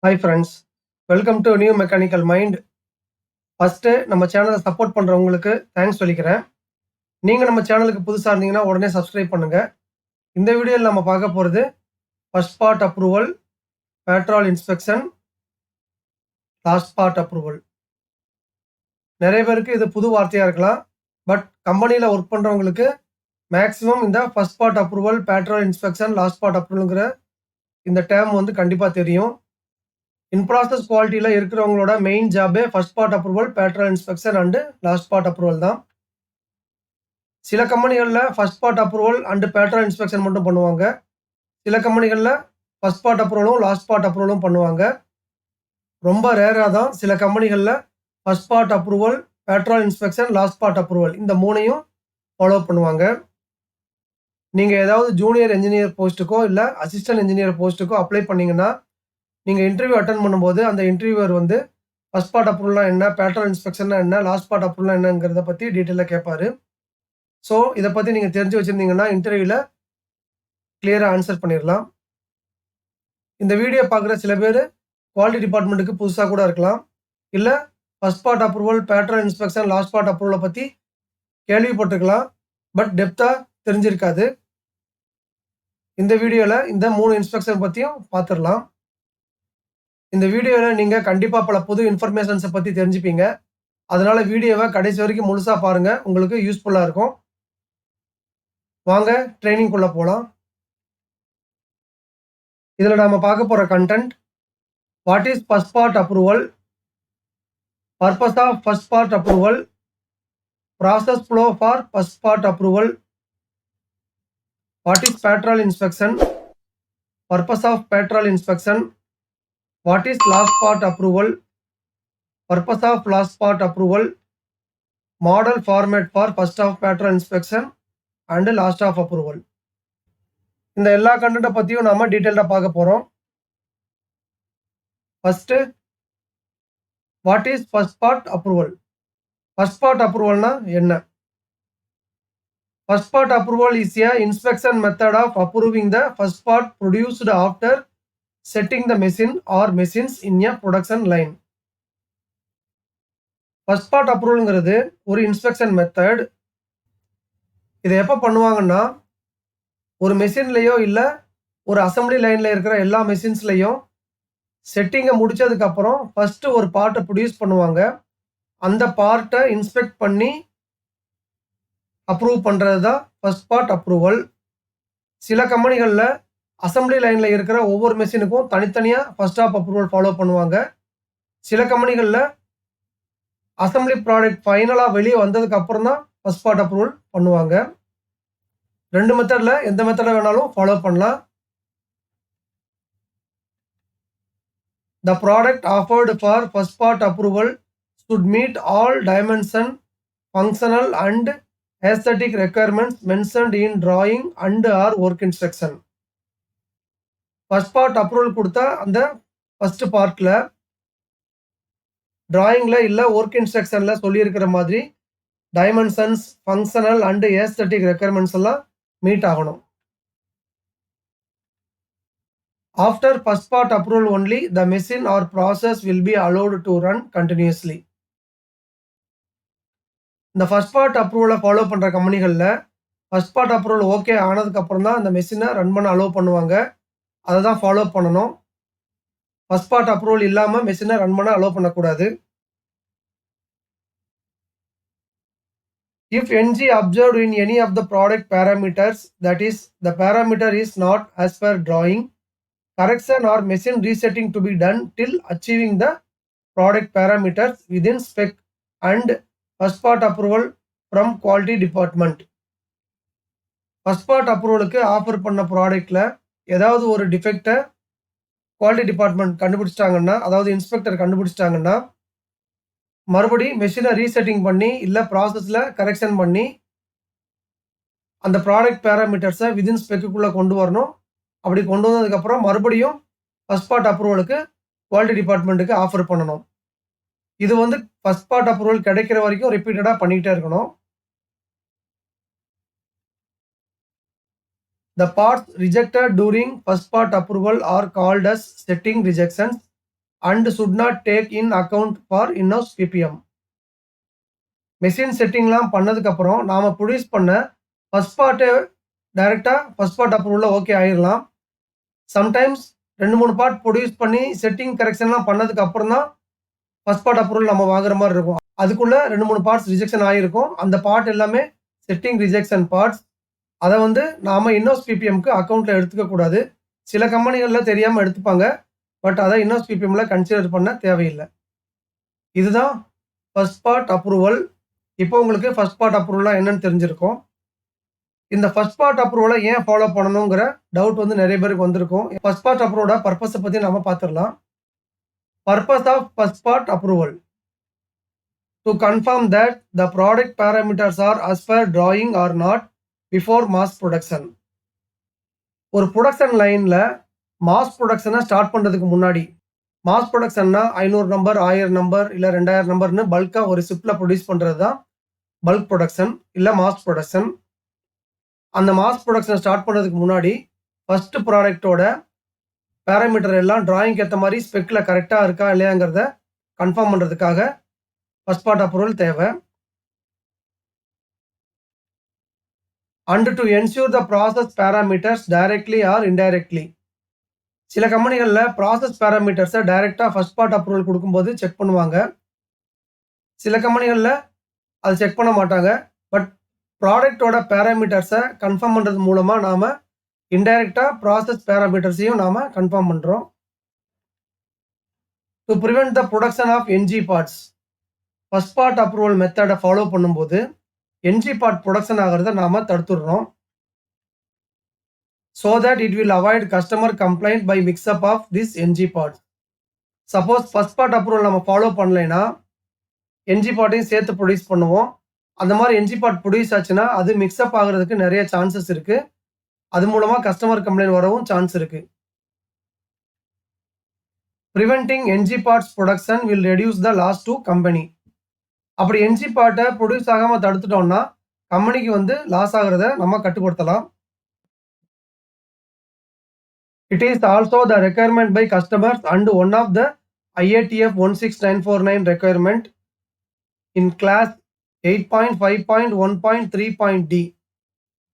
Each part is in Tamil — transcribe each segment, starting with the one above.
Hi friends, welcome to new mechanical mind. First நம்ம சேனலை சப்போர்ட் பண்ணுறவங்களுக்கு தேங்க்ஸ் சொல்லிக்கிறேன். நீங்கள் நம்ம சேனலுக்கு புதுசாக இருந்தீங்கன்னா உடனே சப்ஸ்கிரைப் பண்ணுங்கள். இந்த வீடியோவில் நம்ம பார்க்க போகிறது first part approval, patrol inspection, last part approval. நிறைய பேருக்கு இது புது வார்த்தையாக இருக்கலாம். பட் கம்பெனியில் ஒர்க் பண்ணுறவங்களுக்கு மேக்ஸிமம் இந்த first part approval, patrol inspection, last part அப்ரூவலுங்கிற இந்த டேர்ம் வந்து கண்டிப்பாக தெரியும். இன் ப்ராசஸ் குவாலிட்டியில் இருக்கிறவங்களோட மெயின் ஜாபே first part approval, patrol inspection and last part approval தான். சில கம்பெனிகளில் first part approval and patrol inspection மட்டும் பண்ணுவாங்க. சில கம்பெனிகளில் ஃபர்ஸ்ட் பார்ட் அப்ரூவலும் லாஸ்ட் பார்ட் அப்ரூவலும் பண்ணுவாங்க. ரொம்ப ரேராக தான் சில கம்பெனிகளில் first part approval, patrol inspection, last part approval இந்த மூணையும் ஃபாலோ பண்ணுவாங்க. நீங்கள் ஏதாவது ஜூனியர் என்ஜினியர் போஸ்ட்டுக்கோ இல்லை அசிஸ்டன்ட் என்ஜினியர் போஸ்ட்டுக்கோ அப்ளை பண்ணிங்கன்னா நீங்கள் இன்டர்வியூ அட்டன் பண்ணும்போது அந்த இன்டர்வியூவர் வந்து ஃபர்ஸ்ட் பார்ட் அப்ரூவல்னா என்ன, பேட்ரோல் இன்ஸ்பெக்ஷன்னா என்ன, லாஸ்ட் பார்ட் அப்ரூவல்னா என்னங்கிறத பற்றி டீட்டெயிலாக கேட்பாரு. ஸோ இதை பற்றி நீங்கள் தெரிஞ்சு வச்சுருந்தீங்கன்னா இன்டர்வியூவில் கிளியராக ஆன்சர் பண்ணிடலாம். இந்த வீடியோ பார்க்குற சில பேர் குவாலிட்டி டிபார்ட்மெண்ட்டுக்கு புதுசாக கூட இருக்கலாம். இல்லை first part approval, patrol inspection, last part அப்ரூவலை பற்றி கேள்விப்பட்டிருக்கலாம். பட் டெப்த்தாக தெரிஞ்சிருக்காது. இந்த வீடியோவில் இந்த 3 இன்ஸ்பெக்ஷன் பற்றியும் பார்த்துடலாம். இந்த வீடியோவில் நீங்கள் கண்டிப்பாக பல புது இன்ஃபர்மேஷன்ஸை பற்றி தெரிஞ்சுப்பீங்க. அதனால் வீடியோவை கடைசி வரைக்கும் முழுசாக பாருங்கள், உங்களுக்கு யூஸ்ஃபுல்லாக இருக்கும். வாங்க ட்ரைனிங்குள்ளே போகலாம். இதில் நாம் பார்க்க போகிற content, what is first part approval, purpose of first part approval, process flow for first part approval, what is patrol inspection, purpose of patrol inspection, what is last part approval, purpose of last part approval, model format for first of petrol inspection and last of approval. இந்த எல்லா கண்டென்ட்டை பற்றியும் நாம டீட்டெயில்டாக பார்க்க போகிறோம். First, what is first part approval. First part அப்ரூவல்னா என்ன? First part approval is a inspection method of approving the first part produced after setting the machine or machines in a production line. First part அப்ரூவல்ங்கிறது ஒரு இன்ஸ்பெக்ஷன் மெத்தட். இதை எப்போ பண்ணுவாங்கன்னா, ஒரு மெஷின்லேயோ இல்லை ஒரு அசம்பிளி லைனில் இருக்கிற எல்லா மெஷின்ஸ்லையும் செட்டிங்கை முடித்ததுக்கப்புறம் ஃபஸ்ட்டு ஒரு பார்ட்டை ப்ரொடியூஸ் பண்ணுவாங்க. அந்த பார்ட்டை இன்ஸ்பெக்ட் பண்ணி அப்ரூவ் பண்ணுறது தான் ஃபர்ஸ்ட் பார்ட் அப்ரூவல். சில கம்பெனிகளில் அசம்பிளி லைனில் இருக்கிற ஒவ்வொரு மெஷினுக்கும் தனித்தனியாக ஃபர்ஸ்ட் ஆஃப் அப்ரூவல் ஃபாலோ பண்ணுவாங்க. சில கம்பெனிகளில் அசம்பிளி ப்ராடக்ட் ஃபைனலாக வெளியே வந்ததுக்கு அப்புறம் தான் ஃபர்ஸ்ட் பார்ட் அப்ரூவல் பண்ணுவாங்க. ரெண்டு மெத்தடில் எந்த மெத்தடை வேணாலும் ஃபாலோ பண்ணலாம். The product offered for first part approval should meet all dimension, functional and aesthetic requirements mentioned in drawing and or work instruction. First part approval கொடுத்தா அந்த ஃபர்ஸ்ட் பார்ட்டில் டிராயிங்கில் இல்லை ஒர்க் இன்ஸ்ட்ரக்ஷனில் சொல்லியிருக்கிற மாதிரி dimensions, functional and aesthetic requirements எல்லாம் மீட் ஆகணும். After first part approval only the machine or process will be allowed to run continuously. இந்த ஃபர்ஸ்ட் பார்ட் அப்ரூவலை ஃபாலோ பண்ணுற கம்பெனிகளில் ஃபர்ஸ்ட் பார்ட் அப்ரூவல் ஓகே ஆனதுக்கப்புறம் தான் அந்த மெஷினை ரன் பண்ண அலோவ் பண்ணுவாங்க. அதை தான் ஃபாலோ பண்ணணும். ஃபர்ஸ்ட் பார்ட் அப்ரூவல் இல்லாமல் மெஷினை ரன் பண்ண அலோவ் பண்ணக்கூடாது. If NG observed in any of the product parameters, that is, the parameter is not as per drawing, correction or machine resetting to be done till achieving the product parameters within spec and first part approval from quality department. First part அப்ரூவலுக்கு ஆஃபர் பண்ண ப்ராடக்டில் ஏதாவது ஒரு டிஃபெக்டை குவாலிட்டி டிபார்ட்மெண்ட் கண்டுபிடிச்சிட்டாங்கன்னா, அதாவது இன்ஸ்பெக்டர் கண்டுபிடிச்சிட்டாங்கன்னா, மறுபடி மெஷினை ரீசெட்டிங் பண்ணி இல்லை ப்ராசஸில் கரெக்ஷன் பண்ணி அந்த ப்ராடக்ட் பேராமீட்டர்ஸை விதின் ஸ்பெக்குள்ளே கொண்டு வரணும். அப்படி கொண்டு வந்ததுக்கப்புறம் மறுபடியும் ஃபர்ஸ்ட் பார்ட் அப்ரூவலுக்கு குவாலிட்டி டிபார்ட்மெண்ட்டுக்கு ஆஃபர் பண்ணணும். இது வந்து ஃபர்ஸ்ட் பார்ட் அப்ரூவல் கிடைக்கிற வரைக்கும் ரிப்பீட்டடாக பண்ணிக்கிட்டே இருக்கணும். The parts rejected during first part approval are called as setting rejections. and should not take in account for in-house PPM. Machine செட்டிங்லாம் பண்ணதுக்கப்புறம் நாம் ப்ரொடியூஸ் பண்ண ஃபஸ்ட் பார்ட்டு டைரெக்டாக ஃபஸ்ட் பார்ட் அப்ரூவலில் ஓகே ஆயிடலாம். சம்டைம்ஸ் 2-3 பார்ட் ப்ரொடியூஸ் பண்ணி செட்டிங் கரெக்ஷன்லாம் பண்ணதுக்கு அப்புறம் தான் ஃபஸ்ட் பார்ட் அப்ரூவல் நம்ம வாங்குற மாதிரி இருக்கும். அதுக்குள்ளே 2-3 பார்ட்ஸ் ரிஜெக்ஷன் ஆகிருக்கும். அந்த பார்ட் எல்லாமே செட்டிங் ரிஜெக்ஷன் பார்ட்ஸ். அதை வந்து நாம் இன்னோஸ் பிபிஎம்க்கு அக்கௌண்ட்டில் எடுத்துக்கக்கூடாது. சில கம்பெனிகளில் தெரியாமல் எடுத்துப்பாங்க. பட் அதை இன்னோஸ் பிபிஎம்மில் கன்சிடர் பண்ண தேவையில்லை. இதுதான் ஃபஸ்ட் பார்ட் அப்ரூவல். இப்போ உங்களுக்கு ஃபஸ்ட் பார்ட் அப்ரூவலாக என்னன்னு தெரிஞ்சிருக்கும். இந்த ஃபஸ்ட் பார்ட் அப்ரூவலை ஏன் ஃபாலோ பண்ணணுங்கிற டவுட் வந்து நிறைய பேருக்கு வந்திருக்கும். ஃபஸ்ட் பார்ட் அப்ரூவோட பர்பஸை பற்றி நம்ம பார்த்துடலாம். Purpose of first part approval to confirm that the product parameters are as per drawing or not before mass production. ஒரு ப்ரொடக்ஷன் லைனில் மாஸ் ப்ரொடக்ஷனை ஸ்டார்ட் பண்ணுறதுக்கு முன்னாடி, மாஸ் ப்ரொடக்ஷன்னா 500 நம்பர் 1000 நம்பர் இல்லை 2000 நம்பர்னு பல்காக ஒரு ஷிஃப்டில் ப்ரொடியூஸ் பண்ணுறது தான் பல்க் ப்ரொடக்ஷன் இல்லை மாஸ் ப்ரொடக்ஷன். அந்த மாஸ் ப்ரொடக்ஷனை ஸ்டார்ட் பண்ணுறதுக்கு முன்னாடி ஃபஸ்ட்டு ப்ராடக்டோட பேராமீட்டர் எல்லாம் டிராயிங்க்கு ஏற்ற மாதிரி ஸ்பெக்கில் கரெக்டாக இருக்கா இல்லையாங்கிறத கன்ஃபார்ம் பண்ணுறதுக்காக ஃபஸ்ட் பார்ட் அப்ரூவல் தேவை. And to ensure the process parameters directly R indirectly. சில கம்பெனிகளில் ப்ராசஸ் பேராமீட்டர்ஸை டைரெக்டாக ஃபஸ்ட் பார்ட் அப்ரூவல் கொடுக்கும்போது செக் பண்ணுவாங்க. சில கம்பெனிகளில் அது செக் பண்ண மாட்டாங்க. பட் ப்ராடக்டோட பேராமீட்டர்ஸை கன்ஃபார்ம் பண்ணுறது மூலமாக நாம் இன்டைரக்டாக ப்ராசஸ் பேராமீட்டர்ஸையும் நாம் கன்ஃபார்ம் பண்ணுறோம். To prevent the production of NG parts, first part approval மெத்தடை ஃபாலோ பண்ணும்போது என்ஜி பார்ட் ப்ரொடக்ஷன் ஆகிறத நாம் தடுத்துடுறோம். so that it will avoid customer complaint by mix up of this NG parts. Suppose first part approval நம்ம ஃபாலோ பண்ணலைன்னா NG பார்ட்டையும் சேர்த்து ப்ரொடியூஸ் பண்ணுவோம். அந்த மாதிரி NG பார்ட் ப்ரொடியூஸ் ஆச்சுன்னா அது மிக்ஸ்அப் ஆகிறதுக்கு நிறைய சான்சஸ் இருக்குது. அது மூலமாக கஸ்டமர் கம்ப்ளைண்ட் வரவும் சான்ஸ் இருக்குது. Preventing NG parts production will reduce the loss to company. அப்படி NG பார்ட்டை ப்ரொடியூஸ் ஆகாமல் தடுத்துட்டோம்னா கம்பெனிக்கு வந்து லாஸ் ஆகிறத நம்ம கட்டுப்படுத்தலாம். It is also the requirement by customers and one of the IATF 16949 requirement in class 8.5.1.3.d.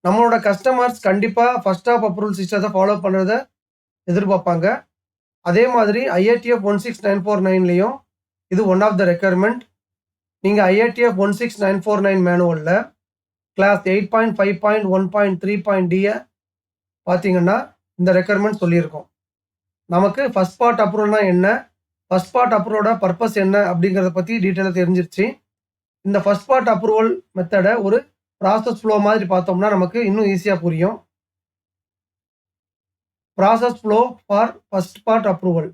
நம்மளோட கஸ்டமர்ஸ் கண்டிப்பாக ஃபர்ஸ்ட் ஆஃப் அப்ரூவல் சிஸ்டத்தை ஃபாலோ பண்ணுறத எதிர்பார்ப்பாங்க. அதே மாதிரி IATF 16949லையும் இது ஒன் ஆஃப் த ரெக்குயர்மெண்ட். நீங்கள் IATF 16949 மேனுவலில் கிளாஸ் 8.5.1.3.d பார்த்தீங்கன்னா இந்த ரெக்குயர்மெண்ட் சொல்லியிருக்கோம். நமக்கு ஃபஸ்ட் பார்ட் அப்ரூவல்னா என்ன, ஃபஸ்ட் பார்ட் அப்ரூவோட பர்பஸ் என்ன அப்படிங்கிறத பற்றி டீட்டெயிலாக தெரிஞ்சிருச்சு. இந்த ஃபஸ்ட் பார்ட் அப்ரூவல் மெத்தடை ஒரு ப்ராசஸ் ஃப்ளோ மாதிரி பார்த்தோம்னா நமக்கு இன்னும் ஈஸியாக புரியும். Process flow for first part approval.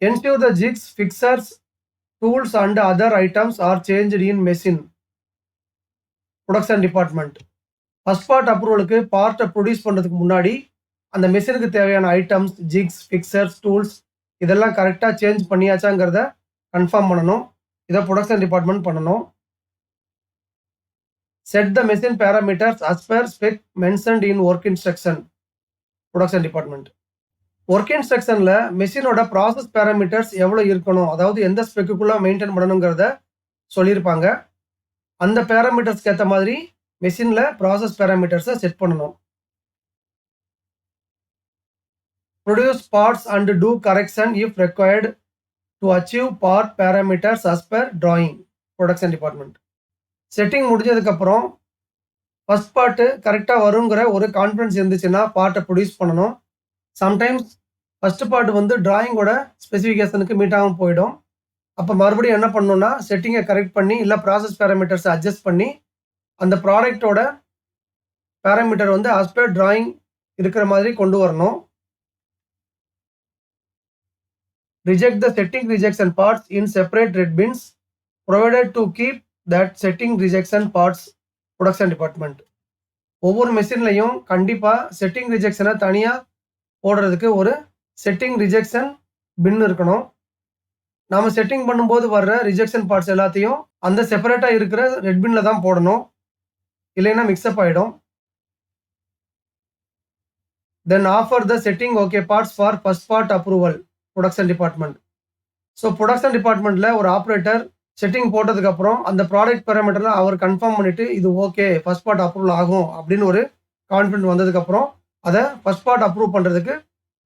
Ensure the jigs, fixtures, tools and other items are changed in machine production department. First part அப்ரூவலுக்கு பார்ட்டை ப்ரொடியூஸ் பண்ணுறதுக்கு முன்னாடி அந்த மெஷினுக்கு தேவையான ஐட்டம்ஸ், ஜிக்ஸ், ஃபிக்சர்ஸ், டூல்ஸ் இதெல்லாம் கரெக்டாக சேஞ்ச் பண்ணியாச்சாங்கிறத கன்ஃபார்ம் பண்ணணும். இதை ப்ரொடக்ஷன் டிபார்ட்மெண்ட் பண்ணணும். Set the machine parameters as per spec mentioned in work instruction production department. Work இன்ஸ்ட்ரக்ஷனில் மெஷினோட ப்ராசஸ் பேராமீட்டர்ஸ் எவ்வளோ இருக்கணும், அதாவது எந்த ஸ்பெக்குக்குள்ளே மெயின்டைன் பண்ணணுங்கிறத சொல்லியிருப்பாங்க. அந்த பேராமீட்டர்ஸ்க்கு ஏற்ற மாதிரி மெஷினில் ப்ராசஸ் பேராமீட்டர்ஸை செட் பண்ணணும். Produce parts and do correction if required to achieve part parameters as per drawing production department. Setting முடிஞ்சதுக்கப்புறம் ஃபஸ்ட் பார்ட்டு கரெக்டாக வருங்கிற ஒரு கான்ஃபிடன்ஸ் இருந்துச்சுன்னா பார்ட்டை ப்ரொடியூஸ் பண்ணணும். சம்டைம்ஸ் ஃபஸ்ட்டு பார்ட் வந்து டிராயிங்கோட ஸ்பெசிஃபிகேஷனுக்கு மீட் ஆகாமல் போயிடும். அப்போ மறுபடியும் என்ன பண்ணணும்னா செட்டிங்கை கரெக்ட் பண்ணி இல்லை ப்ராசஸ் பேராமீட்டர்ஸை அட்ஜஸ்ட் பண்ணி அந்த ப்ராடக்டோட பேராமீட்டர் வந்து as per drawing இருக்கிற மாதிரி கொண்டு வரணும். Reject the setting rejection parts in separate red pins provided to keep that setting rejection parts production department. ஒவ்வொரு மெஷின்லையும் கண்டிப்பாக செட்டிங் ரிஜெக்ஷனை தனியாக போடுறதுக்கு ஒரு செட்டிங் ரிஜெக்ஷன் பின் இருக்கணும். நாம் செட்டிங் பண்ணும்போது வர்ற ரிஜெக்ஷன் பார்ட்ஸ் எல்லாத்தையும் அந்த செப்பரேட்டாக இருக்கிற ரெட் பின்னில் தான் போடணும், இல்லைன்னா மிக்ஸ்அப் ஆகிடும். then offer the setting okay parts for first part approval production department. So production டிபார்ட்மெண்ட்டில் ஒரு ஆப்ரேட்டர் செட்டிங் போட்டதுக்கப்புறம் அந்த ப்ராடக்ட் பேராமீட்டரில் அவர் கன்ஃபார்ம் பண்ணிவிட்டு இது ஓகே ஃபர்ஸ்ட் பார்ட் அப்ரூவல் ஆகும் அப்படின்னு ஒரு கான்ஃபிடென்ட் வந்ததுக்கப்புறம் அதை ஃபர்ஸ்ட் பார்ட் அப்ரூவ் பண்ணுறதுக்கு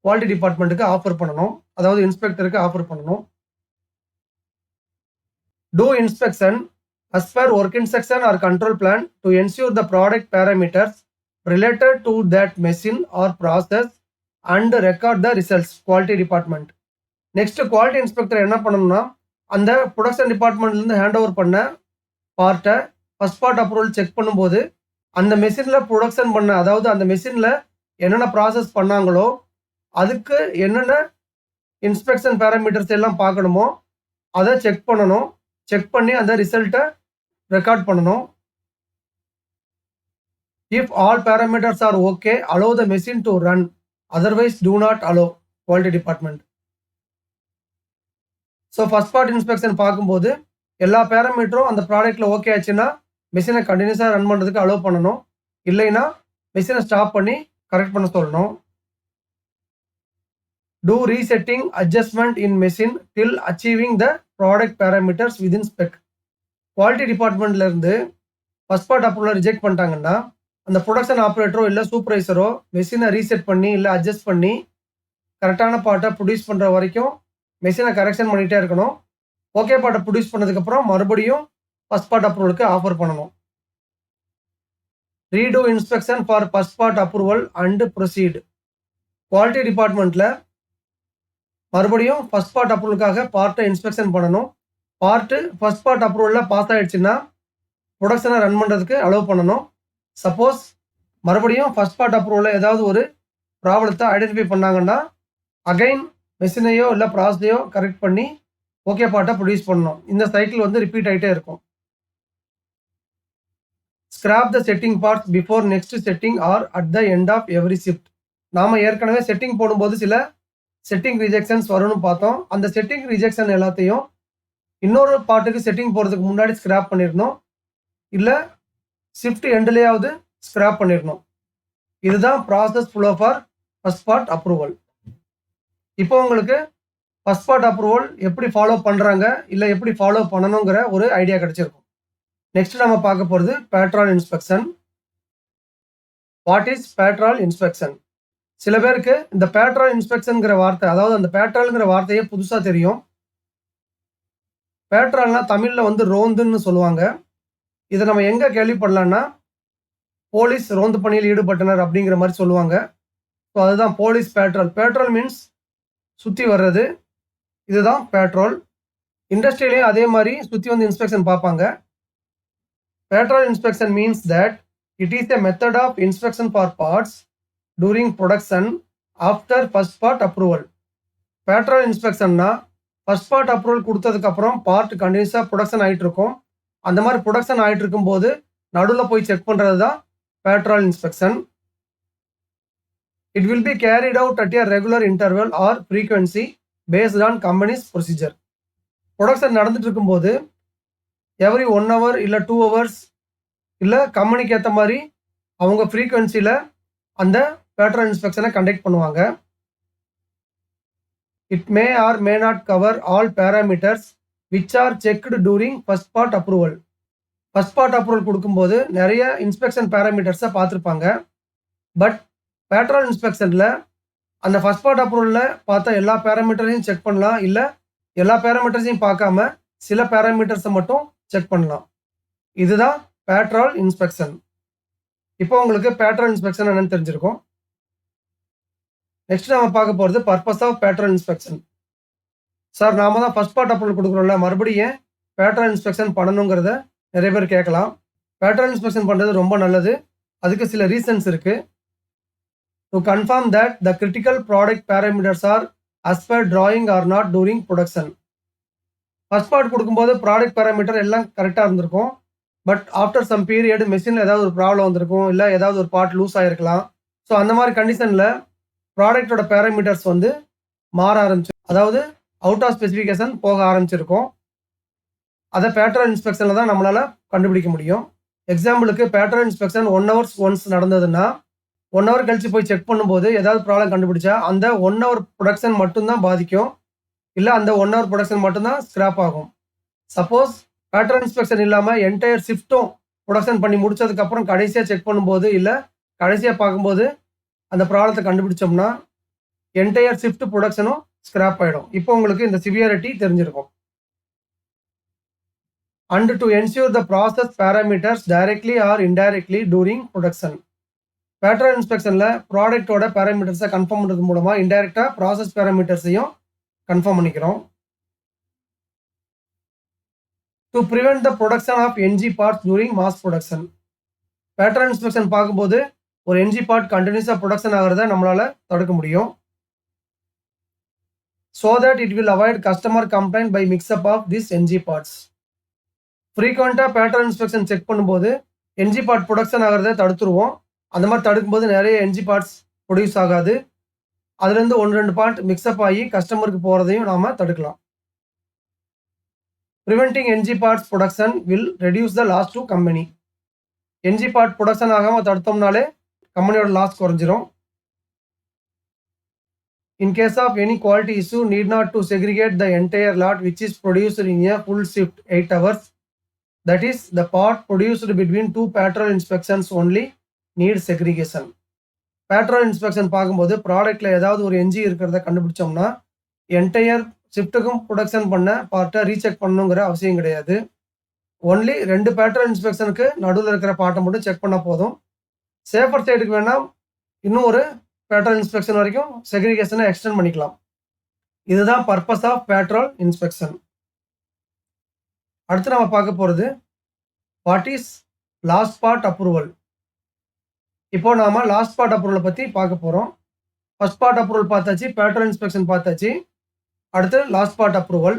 குவாலிட்டி டிபார்ட்மெண்ட்டுக்கு ஆஃபர் பண்ணணும், அதாவது இன்ஸ்பெக்டருக்கு ஆஃபர் பண்ணணும். Do inspection as per work instruction or control plan to ensure the product parameters related to that machine or process and record the results. Quality department. Next, quality inspector என்ன பண்ணணும்னா அந்த ப்ரொடக்ஷன் டிபார்ட்மெண்ட்லேருந்து ஹேண்ட் ஓவர் பண்ண பார்ட்டை ஃபர்ஸ்ட் பார்ட் அப்ரூவல் செக் பண்ணும்போது அந்த மெஷினில் ப்ரொடக்ஷன் பண்ண, அதாவது அந்த மெஷினில் என்னென்ன ப்ராசஸ் பண்ணாங்களோ அதுக்கு என்னென்ன இன்ஸ்பெக்ஷன் பேராமீட்டர்ஸ் எல்லாம் பார்க்கணுமோ அதை செக் பண்ணணும். செக் பண்ணி அந்த ரிசல்ட்டை ரெக்கார்ட் பண்ணணும். If all parameters are okay allow the machine to run, otherwise do not allow. Quality department. So first part inspection பார்க்கும்போது எல்லா பேராமீட்டரும் அந்த ப்ராடக்ட்டில் ஓகே ஆச்சுன்னா மெஷினை கண்டினியூஸாக ரன் பண்ணுறதுக்கு அலோவ் பண்ணணும். இல்லைன்னா மெஷினை ஸ்டாப் பண்ணி கரெக்ட் பண்ண சொல்லணும். Do resetting adjustment in machine till achieving the product parameters within spec. Quality டிபார்ட்மெண்ட்ல இருந்து ஃபர்ஸ்ட் பார்ட் அப்ரூவல் ரிஜெக்ட் பண்ணிட்டாங்கன்னா அந்த ப்ரொடக்ஷன் ஆப்ரேட்டரோ இல்லை சூப்பர்வைசரோ மெஷினை ரீசெட் பண்ணி இல்லை அட்ஜஸ்ட் பண்ணி கரெக்டான பார்ட்டை ப்ரொடியூஸ் பண்ணுற வரைக்கும் மெஷினை கரெக்ஷன் பண்ணிகிட்டே இருக்கணும். ஓகே பார்ட்டை ப்ரொடியூஸ் பண்ணதுக்கப்புறம் மறுபடியும் ஃபர்ஸ்ட் பார்ட் அப்ரூவலுக்கு ஆஃபர் பண்ணணும். Redo inspection for first part approval and proceed. Quality டிபார்ட்மெண்ட்டில் மறுபடியும் ஃபர்ஸ்ட் பார்ட் அப்ரூவலுக்காக பார்ட்டை இன்ஸ்பெக்ஷன் பண்ணணும். பார்ட்டு ஃபர்ஸ்ட் பார்ட் அப்ரூவலில் பாஸ் ஆகிடுச்சுன்னா ப்ரொடக்ஷனை ரன் பண்ணுறதுக்கு அலோவ் பண்ணணும். சப்போஸ் மறுபடியும் ஃபர்ஸ்ட் பார்ட் அப்ரூவலில் ஏதாவது ஒரு ப்ராப்ளத்தை ஐடென்டிஃபை பண்ணாங்கன்னா அகைன் மெஷினையோ இல்லை ப்ராசஸையோ கரெக்ட் பண்ணி ஓகே பார்ட்டை ப்ரொடியூஸ் பண்ணணும். இந்த சைக்கிள் வந்து ரிப்பீட் ஆகிட்டே இருக்கும். Scrap the setting parts before next setting R at the end of every shift. நாம் ஏற்கனவே செட்டிங் போடும்போது சில செட்டிங் ரிஜெக்ஷன்ஸ் வரும்னு பார்த்தோம். அந்த செட்டிங் ரிஜெக்ஷன் எல்லாத்தையும் இன்னொரு பார்ட்டுக்கு செட்டிங் போகிறதுக்கு முன்னாடி ஸ்கிராப் பண்ணிடணும், இல்லை ஷிஃப்ட் எண்ட்லேயாவது ஸ்கிராப் பண்ணிடணும். இதுதான் process flow for first part approval. இப்போ உங்களுக்கு ஃபர்ஸ்ட் பார்ட் அப்ரூவல் எப்படி ஃபாலோ பண்ணுறாங்க இல்லை எப்படி ஃபாலோ பண்ணணுங்கிற ஒரு ஐடியா கிடைச்சிருக்கும். நெக்ஸ்ட் நம்ம பார்க்க போகிறது patrol inspection. What is patrol inspection? சில பேருக்கு இந்த பேட்ரால் இன்ஸ்பெக்ஷன்ங்கிற வார்த்தை, அதாவது அந்த பேட்ரால்ங்கிற வார்த்தையே புதுசாக தெரியும். பேட்ரால்னா தமிழில் வந்து ரோந்துன்னு சொல்லுவாங்க. இதை நம்ம எங்கே கேள்விப்படலான்னா போலீஸ் ரோந்து பணியில் ஈடுபட்டனர் அப்படிங்கிற மாதிரி சொல்லுவாங்க. ஸோ அதுதான் போலீஸ் பேட்ரால். பேட்ரால் மீன்ஸ் சுற்றி வர்றது, இதுதான் பேட்ரோல். இண்டஸ்ட்ரியிலையும் அதே மாதிரி சுற்றி வந்து இன்ஸ்பெக்ஷன் பார்ப்பாங்க. Patrol inspection means that it is a method of inspection for parts during production after first part approval. Patrol இன்ஸ்பெக்ஷன்னா ஃபர்ஸ்ட் பார்ட் அப்ரூவல் கொடுத்ததுக்கப்புறம் பார்ட் கண்டினியூஸாக ப்ரொடக்ஷன் ஆகிட்டு இருக்கும். அந்த மாதிரி ப்ரொடக்ஷன் ஆகிட்டு இருக்கும்போது நடுவில் போய் செக் பண்ணுறது தான் பேட்ரால் inspection. It will be carried out at a regular interval or frequency based on company's procedure. Production நடந்துட்டு இருக்கும்போது எவ்ரி 1 hour இல்லை 2 hours இல்லை கம்பெனிக்கு ஏற்ற மாதிரி அவங்க ஃப்ரீக்வன்சியில் அந்த பேட்ரால் இன்ஸ்பெக்ஷனை கண்டக்ட் பண்ணுவாங்க. It may or may not cover all parameters which are checked during first part approval. First part approval கொடுக்கும்போது நிறைய இன்ஸ்பெக்ஷன் பேராமீட்டர்ஸை பார்த்துருப்பாங்க. பட் பேட்ரால் இன்ஸ்பெக்ஷனில் அந்த ஃபர்ஸ்ட் பார்ட் அப்ரூவலில் பார்த்தா எல்லா பேராமீட்டரையும் செக் பண்ணலாம், இல்லை எல்லா பேராமீட்டர்ஸையும் பார்க்காம சில பேராமீட்டர்ஸை மட்டும் செக் பண்ணலாம். இதுதான் பேட்ரால் இன்ஸ்பெக்ஷன். இப்போ உங்களுக்கு பேட்ரால் இன்ஸ்பெக்ஷன் என்னன்னு தெரிஞ்சிருக்கும். நெக்ஸ்ட் நம்ம பார்க்க போகிறது பர்பஸ் ஆஃப் பேட்ரால் இன்ஸ்பெக்ஷன். சார் நாம தான் ஃபர்ஸ்ட் பார்ட் அப்ரூவல் கொடுக்குறோம்ல, மறுபடியும் பேட்ரால் இன்ஸ்பெக்ஷன் பண்ணணுங்கிறத நிறைய பேர் கேட்கலாம். பேட்ரால் இன்ஸ்பெக்ஷன் பண்ணுறது ரொம்ப நல்லது. அதுக்கு சில ரீசன்ஸ் இருக்குது. To confirm that the critical product parameters are as per drawing or not during production. First part கொடுக்கும்போது ப்ராடக்ட் பேராமீட்டர் எல்லாம் கரெக்டாக இருந்திருக்கும். பட் ஆஃப்டர் சம் பீரியட் மெஷினில் ஏதாவது ஒரு ப்ராப்ளம் வந்திருக்கும், இல்லை ஏதாவது ஒரு பார்ட் லூஸ் ஆகிருக்கலாம். ஸோ அந்த மாதிரி கண்டிஷனில் ப்ராடக்டோட பேராமீட்டர்ஸ் வந்து மாற ஆரம்பிச்சு, அதாவது அவுட் ஆஃப் ஸ்பெசிஃபிகேஷன் போக ஆரம்பிச்சிருக்கும். அதை பேட்ரால் இன்ஸ்பெக்ஷனில் தான் நம்மளால் கண்டுபிடிக்க முடியும். எக்ஸாம்பிளுக்கு பேட்ரால் இன்ஸ்பெக்ஷன் 1 hour ஒன்ஸ் நடந்ததுன்னா 1 ஹவர் கழிச்சு போய் செக் பண்ணும்போது ஏதாவது ப்ராப்ளம் கண்டுபிடிச்சா, அந்த 1 ஹவர் புரொடக்ஷன் மட்டும் தான் பாதிக்கும். இல்ல அந்த 1 ஹவர் புரொடக்ஷன் மட்டும் தான் ஸ்கிராப் ஆகும். சப்போஸ் பேட்டர்ன் இன்ஸ்பெக்ஷன் இல்லாம என்டையர் ஷிஃப்ட்டும் புரொடக்ஷன் பண்ணி முடிச்சதுக்கு அப்புறம் கடைசியா செக் பண்ணும்போது, இல்ல கடைசியா பார்க்கும்போது அந்த ப்ராப்ளத்த கண்டுபிடிச்சோம்னா, என்டையர் ஷிஃப்ட் புரொடக்ஷனும் ஸ்கிராப் ஆயிடும். இப்போ உங்களுக்கு இந்த சிவியாரிட்டி தெரிஞ்சிருக்கும். And to ensure the process parameters directly or indirectly during production. Pattern இன்ஸ்பெக்ஷன்ல ப்ராடக்ட்டோட பாராமீட்டர்ஸை கன்ஃபார்ம் பண்றது மூலமா இன்டைரக்டா ப்ராசஸ் பாராமீட்டர்ஸையும் கன்ஃபார்ம் பண்ணிக்கிறோம். To prevent the production of NG parts during mass production. Pattern inspection பார்க்கும்போது ஒரு என்ஜி பார்ட் கண்டினியூஸாக ப்ரொடக்ஷன் ஆகிறத நம்மளால தடுக்க முடியும். So that it will avoid customer complaint by mix up of this NG parts. ஃப்ரீக்வெண்ட்டாக பேட்டர்ன் இன்ஸ்பெக்ஷன் செக் பண்ணும்போது என்ஜி பார்ட் ப்ரொடக்ஷன் ஆகிறத தடுத்துருவோம். அந்த மாதிரி தடுக்கும்போது நிறைய என்ஜி பார்ட்ஸ் ப்ரொடியூஸ் ஆகாது. அதுலேருந்து 1-2 பார்ட் மிக்ஸ்அப் ஆகி கஸ்டமருக்கு போகிறதையும் நாம் தடுக்கலாம். Preventing NG parts production will reduce the loss to company. NG part production ஆகாமல் தடுத்தோம்னாலே கம்பெனியோட லாஸ் குறைஞ்சிரும். In case of any quality issue need not to segregate the entire lot which is produced in a full shift 8 hours. That is, the part produced between 2 patrol inspections only need segregation. Patrol inspection பார்க்கும்போது ப்ராடக்ட்ல ஏதாவது ஒரு என்ஜி இருக்கிறத கண்டுபிடிச்சோம்னா என்டையர் ஷிஃப்ட்டுக்கும் ப்ரொடக்ஷன் பண்ண பார்ட்டை ரீசெக் பண்ணணுங்கிற அவசியம் கிடையாது. ஒன்லி 2 பேட்ரோல் இன்ஸ்பெக்ஷனுக்கு நடுவில் இருக்கிற பார்ட்டை மட்டும் செக் பண்ணால் போதும். சேஃபர் சைடுக்கு வேணால் இன்னும் ஒரு பேட்ரோல் இன்ஸ்பெக்ஷன் வரைக்கும் செக்ரிகேஷனை எக்ஸ்டெண்ட் பண்ணிக்கலாம். இதுதான் பர்பஸ் ஆஃப் பேட்ரோல் இன்ஸ்பெக்ஷன். அடுத்து நம்ம பார்க்க போகிறது what is last part approval. இப்போ நாம லாஸ்ட் பார்ட் அப்ரூவலை பற்றி பார்க்க போகிறோம். ஃபர்ஸ்ட் பார்ட் அப்ரூவல் பார்த்தாச்சு, பேட்ரோல் இன்ஸ்பெக்ஷன் பார்த்தாச்சு. அடுத்து last part approval.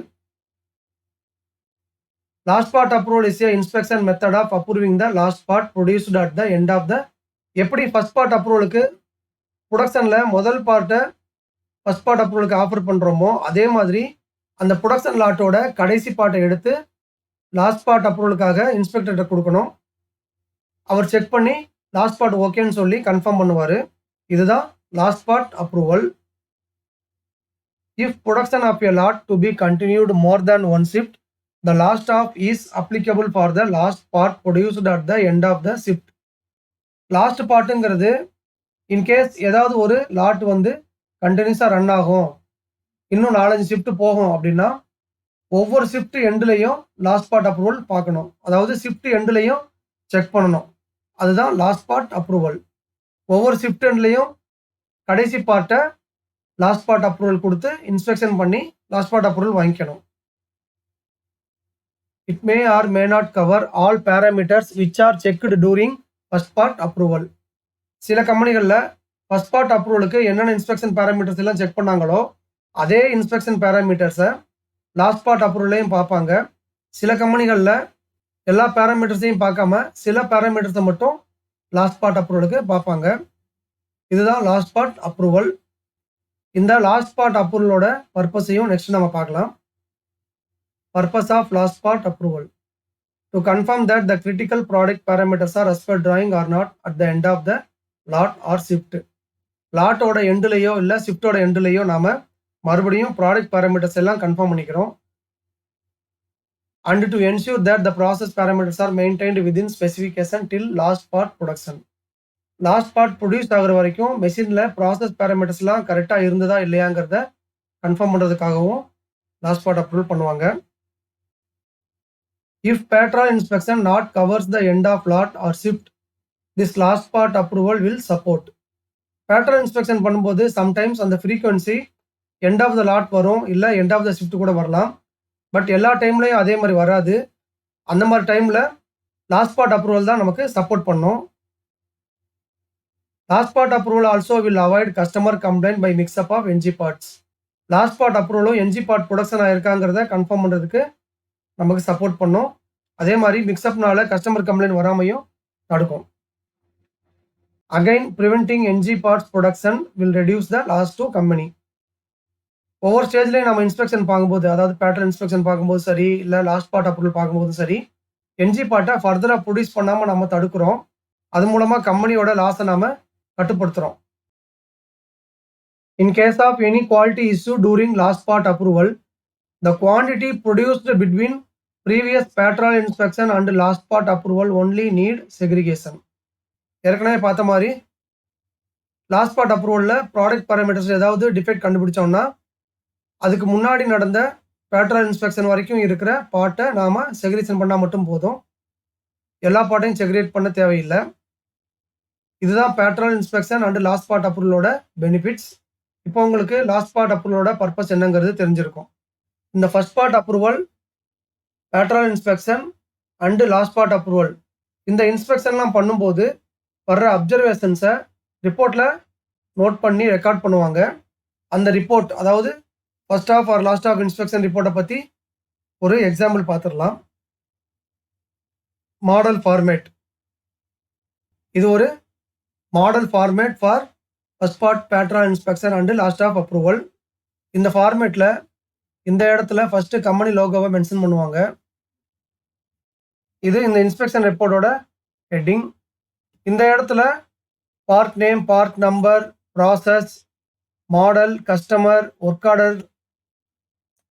Last part approval is a inspection method of approving the last part produced at the end of the. எப்படி ஃபர்ஸ்ட் பார்ட் அப்ரூவலுக்கு ப்ரொடக்ஷனில் முதல் பார்ட்டை ஃபர்ஸ்ட் பார்ட் அப்ரூவலுக்கு ஆஃபர் பண்ணுறோமோ அதே மாதிரி அந்த ப்ரொடக்ஷன் லாட்டோட கடைசி பார்ட்டை எடுத்து லாஸ்ட் பார்ட் அப்ரூவலுக்காக இன்ஸ்பெக்டர்கிட்ட கொடுக்கணும். அவர் செக் பண்ணி லாஸ்ட் பார்ட் ஓகேன்னு சொல்லி கன்ஃபார்ம் பண்ணுவார். இதுதான் last part approval. If production of a lot to be continued more than one shift the last off is applicable for the last part produced at the end of the shift. Last பார்ட்டுங்கிறது இன்கேஸ் ஏதாவது ஒரு லாட் கண்டினியூஸாக ரன் ஆகும், இன்னும் 4-5 ஷிஃப்ட் போகும் அப்படின்னா ஒவ்வொரு ஷிஃப்ட் எண்ட்லையும் லாஸ்ட் பார்ட் அப்ரூவல் பார்க்கணும். அதாவது ஷிஃப்ட் எண்ட்லையும் செக் பண்ணணும். அதுதான் லாஸ்ட் பார்ட் அப்ரூவல். ஒவ்வொரு ஷிஃப்ட் எண்ட்லையும் கடைசி பார்ட்டை லாஸ்ட் பார்ட் அப்ரூவல் கொடுத்து இன்ஸ்பெக்ஷன் பண்ணி லாஸ்ட் பார்ட் அப்ரூவல் வாங்கிக்கணும். It may or may not cover all parameters which are checked during first part approval. சில கம்பெனிகளில் ஃபர்ஸ்ட் பார்ட் அப்ரூவலுக்கு என்னென்ன இன்ஸ்பெக்ஷன் பேராமீட்டர்ஸ் எல்லாம் செக் பண்ணாங்களோ அதே இன்ஸ்பெக்ஷன் பேராமீட்டர்ஸை லாஸ்ட் பார்ட் அப்ரூவலையும் பார்ப்பாங்க. சில கம்பெனிகளில் எல்லா பேராமீட்டர்ஸையும் பார்க்காம சில பேராமீட்டர்ஸை மட்டும் லாஸ்ட் பார்ட் அப்ரூவலுக்கு பார்ப்பாங்க. இதுதான் லாஸ்ட் பார்ட் அப்ரூவல். இந்த லாஸ்ட் பார்ட் அப்ரூவலோட பர்பஸையும் நெக்ஸ்ட் நம்ம பார்க்கலாம். Purpose of last part approval to confirm that the critical product parameters are as per drawing or not at the end of the lot or shift. லாட்டோட எண்டுலையோ இல்லை ஷிஃப்டோட எண்டுலையோ நாம மறுபடியும் ப்ராடக்ட் பேராமீட்டர்ஸ் எல்லாம் கன்ஃபார்ம் பண்ணிக்கிறோம். And to ensure that the process parameters are maintained within specification till last part production. Last part produce ஆகிற வரைக்கும் மெஷினில் ப்ராசஸ் பேராமீட்டர்ஸ்லாம் கரெக்டாக இருந்ததா இல்லையாங்கிறத கன்ஃபார்ம் பண்ணுறதுக்காகவும் லாஸ்ட் பார்ட் அப்ரூவல் பண்ணுவாங்க. If patrol inspection not covers the end of lot or shift this last part approval will support. Patrol inspection பண்ணும்போது சம்டைம்ஸ் அந்த frequency end of the lot வரும், இல்லை எண்ட் ஆஃப் த ஷிஃப்ட் கூட வரலாம். பட் எல்லா டைம்லையும் அதே மாதிரி வராது. அந்த மாதிரி டைமில் லாஸ்ட் பார்ட் அப்ரூவல் தான் நமக்கு சப்போர்ட் பண்ணும். Last part approval also will avoid customer complaint by mix up of NG parts. Last part அப்ரூவலும் என்ஜி பார்ட் ப்ரொடக்ஷன் ஆகிருக்காங்கிறத கன்ஃபார்ம் பண்ணுறதுக்கு நமக்கு சப்போர்ட் பண்ணும். அதே மாதிரி மிக்ஸ்அப்னால கஸ்டமர் கம்ப்ளைண்ட் வராமையும் தடுக்கும். Again preventing NG parts production will reduce the loss to company. ஒவ்வொரு ஸ்டேஜ்லேயும் நம்ம இன்ஸ்பெக்ஷன் பார்க்கும்போது, அதாவது பேட்டர்ன் இன்ஸ்பெக்ஷன் பார்க்கும்போது சரி, இல்லை லாஸ்ட் பார்ட் அப்ரூவல் பார்க்கும்போது சரி, என்ஜி பார்ட்டை ஃபர்தராக ப்ரொடியூஸ் பண்ணாமல் நம்ம தடுக்கிறோம். அது மூலமாக கம்பெனியோட லாஸை நாம கட்டுப்படுத்துறோம். In case of any quality issue during last part approval, the quantity produced between previous patrol inspection and last part approval only need segregation. ஏற்கனவே பார்த்த மாதிரி லாஸ்ட் பார்ட் அப்ரூவலில் ப்ராடக்ட் பேராமீட்டர்ஸ் ஏதாவது டிஃபெக்ட் கண்டுபிடிச்சோம்னா அதுக்கு முன்னாடி நடந்த பேட்ரோல் இன்ஸ்பெக்ஷன் வரைக்கும் இருக்கிற பார்ட்டை நாம் செக்ரேஷன் பண்ணால் மட்டும் போதும். எல்லா பார்ட்டையும் செக்ரேட் பண்ண தேவையில்லை. இதுதான் patrol inspection and last part அப்ரூவலோட பெனிஃபிட்ஸ். இப்போ உங்களுக்கு லாஸ்ட் பார்ட் அப்ரூவலோட பர்பஸ் என்னங்கிறது தெரிஞ்சிருக்கும். இந்த first part approval, patrol inspection and last part approval, இந்த இன்ஸ்பெக்ஷன்லாம் பண்ணும்போது வர்ற அப்சர்வேஷன்ஸை ரிப்போர்ட்டில் நோட் பண்ணி ரெக்கார்ட் பண்ணுவாங்க. அந்த ரிப்போர்ட், அதாவது first off or last off inspection ரிப்போர்ட்டை பற்றி ஒரு எக்ஸாம்பிள் பார்த்துடலாம். Model format. இது ஒரு model format for first part patrol inspection and last off approval. இந்த ஃபார்மேட்டில் இந்த இடத்துல ஃபஸ்ட்டு கம்பெனி லோகோவை மென்ஷன் பண்ணுவாங்க. இது இந்த இன்ஸ்பெக்ஷன் ரிப்போர்ட்டோட ஹெட்டிங். இந்த இடத்துல part name, part number, process, model, customer, work order,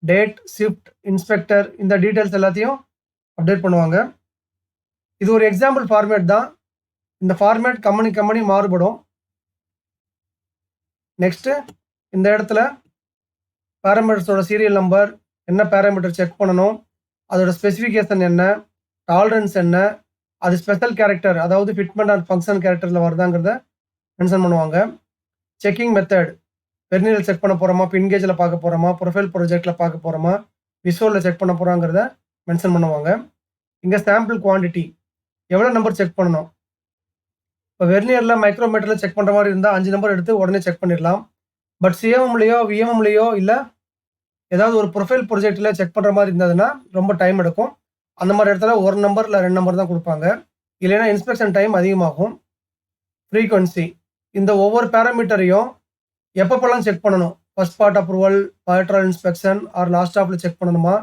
date, shift, inspector, இந்த டீட்டெயில்ஸ் எல்லாத்தையும் அப்டேட் பண்ணுவாங்க. இது ஒரு எக்ஸாம்பிள் ஃபார்மேட் தான். இந்த ஃபார்மேட் கம்பெனி மாறுபடும். நெக்ஸ்ட்டு இந்த இடத்துல பேராமீட்டர்ஸோட சீரியல் நம்பர், என்ன பேராமீட்டர் செக் பண்ணணும், அதோட ஸ்பெசிஃபிகேஷன் என்ன, டாலரன்ஸ் என்ன, அது ஸ்பெஷல் கேரக்டர், அதாவது ஃபிட்மெண்ட் அண்ட் ஃபங்க்ஷன் கேரக்டரில் வருதாங்கிறத மென்ஷன் பண்ணுவாங்க. செக்கிங் மெத்தட், வெர்னியரில் செக் பண்ண போகிறோமா, பின்கேஜில் பார்க்க போகிறோமா, ப்ரொஃபைல் ப்ரொஜெக்டில் பார்க்க போகிறோமா, விசுவலில் செக் பண்ண போகிறாங்கிறத மென்ஷன் பண்ணுவாங்க. இங்கே சாம்பிள் குவான்டிட்டி, எவ்வளோ நம்பர் செக் பண்ணணும். இப்போ வெர்னியரில் மைக்ரோமீட்டரில் செக் பண்ணுற மாதிரி இருந்தால் 5 நம்பர் எடுத்து உடனே செக் பண்ணிடலாம். பட் சிஎம்எம்லேயோ விஎம்எம்லேயோ இல்லை ஏதாவது ஒரு ப்ரொஃபைல் ப்ரொஜெக்டில் செக் பண்ணுற மாதிரி இருந்ததுன்னா ரொம்ப டைம் எடுக்கும். அந்த மாதிரி இடத்துல 1 நம்பர் இல்லை 2 நம்பர் தான் கொடுப்பாங்க. இல்லைன்னா இன்ஸ்பெக்ஷன் டைம் அதிகமாகும். ஃப்ரீக்வன்சி, இந்த ஒவ்வொரு பேராமீட்டரையும் எப்பப்பெல்லாம் செக் பண்ணணும், first part approval, patrol inspection R last ஆஃபில் செக் பண்ணணுமா,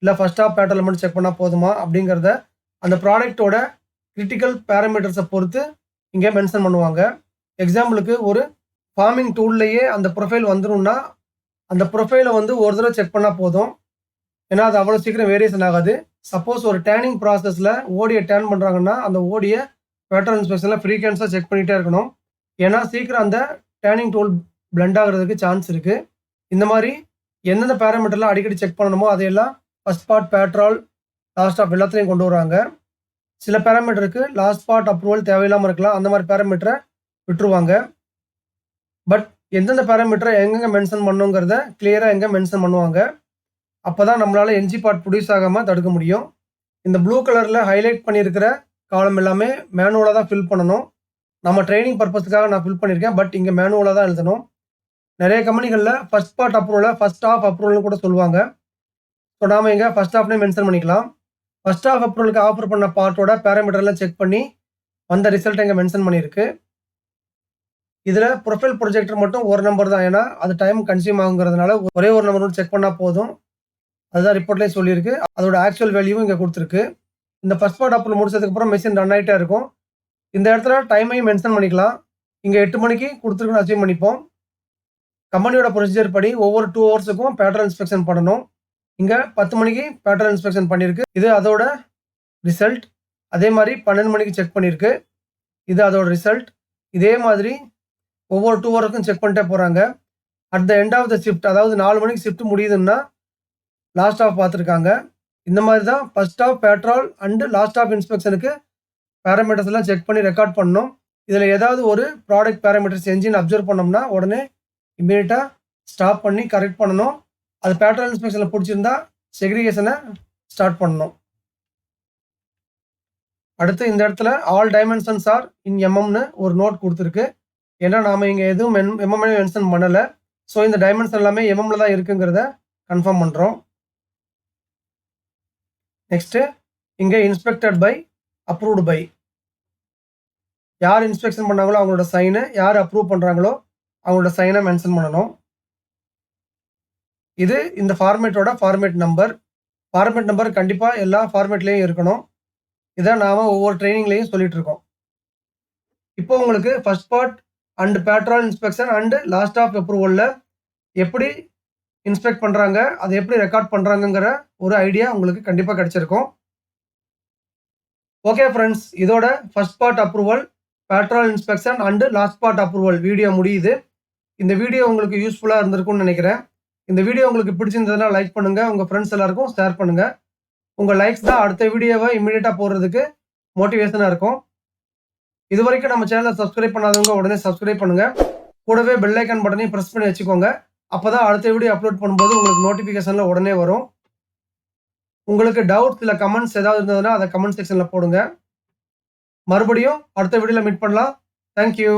இல்லை ஃபர்ஸ்ட் ஆஃப் பேட்ரோல் மட்டும் செக் பண்ணால் போதுமா அப்படிங்கிறத அந்த ப்ராடக்டோட கிரிட்டிக்கல் பேராமீட்டர்ஸை பொறுத்து இங்கே மென்ஷன் பண்ணுவாங்க. எக்ஸாம்பிளுக்கு ஒரு ஃபார்மிங் டூல்லையே அந்த ப்ரொஃபைல் வந்துடும்னா அந்த ப்ரொஃபைலை ஒரு தடவை செக் பண்ணால் போதும். ஏன்னா அது அவ்வளோ சீக்கிரம் வேரியேஷன் ஆகாது. சப்போஸ் ஒரு டேனிங் ப்ராசஸில் ஓடியை டேன் பண்ணுறாங்கன்னா அந்த ஓடியை பேட்ரோல் இன்ஸ்பெக்ஷனில் ஃப்ரீக்வன்ஸாக செக் பண்ணிகிட்டே இருக்கணும். ஏன்னா சீக்கிரம் அந்த டேனிங் டூல் பிளெண்ட் ஆகிறதுக்கு சான்ஸ் இருக்குது. இந்த மாதிரி எந்தெந்த பேராமீட்டர்லாம் அடிக்கடி செக் பண்ணணுமோ அதையெல்லாம் first part patrol, last off எல்லாத்துலேயும் கொண்டு வராங்க. சில பேராமீட்டருக்கு லாஸ்ட் பார்ட் அப்ரூவல் தேவையில்லாமல் இருக்கலாம். அந்த மாதிரி பேராமீட்டரை விட்டுருவாங்க. பட் எந்தெந்த பேராமீட்டரை எங்கெங்கே மென்ஷன் பண்ணுங்கிறத கிளியராக எங்கே மென்ஷன் பண்ணுவாங்க. அப்போ தான் நம்மளால் என்ஜி பார்ட் ப்ரொடியூஸ் ஆகாமல் தடுக்க முடியும். இந்த ப்ளூ கலரில் ஹைலைட் பண்ணியிருக்கிற காலம் எல்லாமே மேனுவலாக தான் ஃபில் பண்ணணும். நம்ம ட்ரைனிங் பர்பஸ்க்காக நான் ஃபில் பண்ணியிருக்கேன். பட் இங்கே மேனுவலாக தான் எழுதணும். நிறைய கம்பெனிகளில் ஃபர்ஸ்ட் பார்ட் அப்ரூவலை ஃபர்ஸ்ட் ஆஃப் அப்ரூவல்னு கூட சொல்லுவாங்க. ஸோ நாம் இங்கே ஃபர்ஸ்ட் ஆஃப்னே மென்ஷன் பண்ணிக்கலாம். ஃபர்ஸ்ட் ஆஃப் அப்ரூவலுக்கு ஆஃபர் பண்ண பார்ட்டோட பேராமீட்டர்லாம் செக் பண்ணி வந்த ரிசல்ட் இங்கே மென்ஷன் பண்ணியிருக்கு. இதில் ப்ரொஃபைல் ப்ரொஜெக்டர் மட்டும் 1 நம்பர் தான். ஏன்னா அது டைம் கன்சியூம் ஆகுங்கிறதுனால ஒரே ஒரு நம்பர் மட்டும் செக் பண்ணால் போதும். அதுதான் ரிப்போர்ட்லேயும் சொல்லியிருக்கு. அதோட ஆக்சுவல் வேல்யூவும் இங்கே கொடுத்துருக்கு. இந்த ஃபர்ஸ்ட் பார்ட் அப்ரூவல் முடிச்சதுக்கப்புறம் மெஷின் ரன் ஆகிட்டே இருக்கும். இந்த இடத்துல டைமையும் மென்ஷன் பண்ணிக்கலாம். இங்கே 8 மணிக்கு கொடுத்துருக்குன்னு அச்சீவ் பண்ணிப்போம். கம்பெனியோட ப்ரொசீஜர் படி ஒவ்வொரு 2 ஹவர்ஸுக்கும் பேட்ரோல் இன்ஸ்பெக்ஷன் பண்ணணும். இங்கே 10 மணிக்கு பேட்ரோல் இன்ஸ்பெக்ஷன் பண்ணியிருக்கு. இது அதோட ரிசல்ட். அதே மாதிரி 12 மணிக்கு செக் பண்ணியிருக்கு. இது அதோட ரிசல்ட். இதே மாதிரி ஒவ்வொரு 2 ஹவருக்கும் செக் பண்ணிட்டே போகிறாங்க. At the end of the shift, அதாவது 4 மணிக்கு ஷிஃப்ட் முடியுதுன்னா லாஸ்ட் ஆஃப் பார்த்துருக்காங்க. இந்த மாதிரி தான் first off patrol and last off இன்ஸ்பெக்ஷனுக்கு பேராமீட்டர்ஸ் எல்லாம் செக் பண்ணி ரெக்கார்ட் பண்ணணும். இதில் ஏதாவது ஒரு ப்ராடக்ட் பேராமீட்டர்ஸ் என்ஜின் அப்சர்வ் பண்ணோம்னா உடனே இமீடியட்டாக ஸ்டாப் பண்ணி கரெக்ட் பண்ணணும். அது பேட்ரோல் இன்ஸ்பெக்ஷனில் பிடிச்சிருந்தா செக்ரிகேஷனை ஸ்டார்ட் பண்ணணும். அடுத்து இந்த இடத்துல ஆல் டைமென்ஷன்ஸ் ஆர் இன் எம்எம்னு ஒரு நோட் கொடுத்துருக்கு. ஏன்னா நாம் இங்கே எதுவும் எம்எம்ஏ மென்ஷன் பண்ணலை. ஸோ இந்த டைமென்ஷன் எல்லாமே எம்எம்மில் தான் இருக்குங்கிறத கன்ஃபார்ம் பண்ணுறோம். நெக்ஸ்ட்டு இங்கே இன்ஸ்பெக்டட் பை, அப்ரூவ்டு பை. யார் இன்ஸ்பெக்ஷன் பண்ணாங்களோ அவங்களோட சைனு, யார் அப்ரூவ் பண்ணுறாங்களோ அவங்களோட சைனை மென்ஷன் பண்ணணும். இது இந்த ஃபார்மேட்டோட ஃபார்மேட் நம்பர். ஃபார்மேட் நம்பர் கண்டிப்பாக எல்லா ஃபார்மேட்லேயும் இருக்கணும். இதை நாம் ஒவ்வொரு ட்ரைனிங்லேயும் சொல்லிட்டு இருக்கோம். இப்போ உங்களுக்கு first part and patrol inspection and last off அப்ரூவலில் எப்படி இன்ஸ்பெக்ட் பண்ணுறாங்க, அதை எப்படி ரெக்கார்ட் பண்ணுறாங்கங்கிற ஒரு ஐடியா உங்களுக்கு கண்டிப்பாக கிடைச்சிருக்கும். ஓகே ஃப்ரெண்ட்ஸ், இதோட first part approval, patrol inspection and last part approval video முடியுது. இந்த வீடியோ உங்களுக்கு யூஸ்ஃபுல்லாக இருந்திருக்கும்னு நினைக்கிறேன். இந்த வீடியோ உங்களுக்கு பிடிச்சிருந்ததுன்னா லைக் பண்ணுங்கள், உங்கள் ஃப்ரெண்ட்ஸ் எல்லாருக்கும் ஷேர் பண்ணுங்கள். உங்கள் லைக்ஸ் தான் அடுத்த வீடியோவை இமீடியட்டாக போடுறதுக்கு மோட்டிவேஷனாக இருக்கும். இது வரைக்கும் நம்ம சேனலை சப்ஸ்கிரைப் பண்ணாதவங்க உடனே சப்ஸ்கிரைப் பண்ணுங்கள். கூடவே பெல் ஐக்கான் பட்டனையும் ப்ரெஸ் பண்ணி வச்சுக்கோங்க. அப்போ தான் அடுத்த வீடியோ அப்லோட் பண்ணும்போது உங்களுக்கு நோட்டிஃபிகேஷனில் உடனே வரும். உங்களுக்கு டவுட்ஸ் இல்லை கமெண்ட்ஸ் ஏதாவது இருந்ததுன்னா அதை கமெண்ட் செக்ஷனில் போடுங்க. மறுபடியும் அடுத்த வீடியோவில் மீட் பண்ணலாம். தேங்க்யூ.